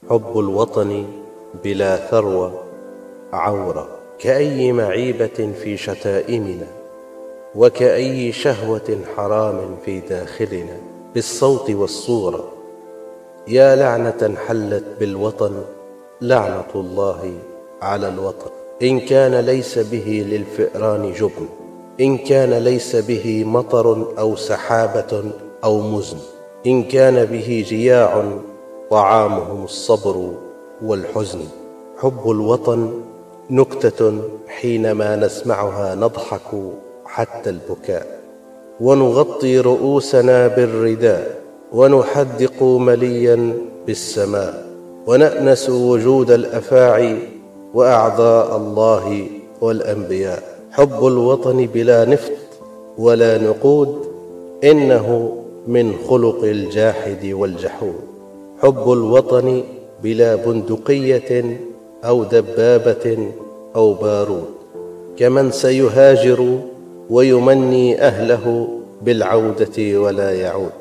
حب الوطن بلا ثروة عورة، كأي معيبة في شتائمنا، وكأي شهوة حرام في داخلنا بالصوت والصورة. يا لعنة حلت بالوطن، لعنة الله على الوطن، إن كان ليس به للفئران جبن، إن كان ليس به مطر أو سحابة أو مزن، إن كان به جياع طعامهم الصبر والحزن. حب الوطن نكتة حينما نسمعها نضحك حتى البكاء، ونغطي رؤوسنا بالرداء، ونحدق مليا بالسماء، ونأنس وجود الأفاعي وأعضاء الله والأنبياء. حب الوطن بلا نفط ولا نقود، إنه من خلق الجاحد والجحود. حب الوطن بلا بندقية أو دبابة أو بارود، كمن سيهاجر ويمني أهله بالعودة ولا يعود.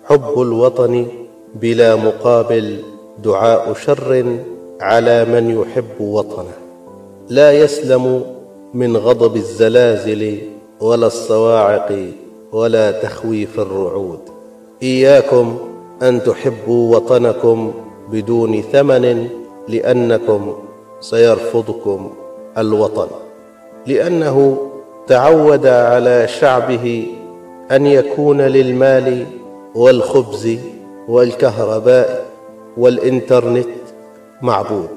حب الوطن بلا مقابل دعاء شر على من يحب وطنه، لا يسلم من غضب الزلازل ولا الصواعق ولا تخويف الرعود. إياكم أن تحبوا وطنكم بدون ثمن، لأنكم سيرفضكم الوطن، لأنه تعود على شعبه أن يكون للمال والخبز والكهرباء والإنترنت معبود.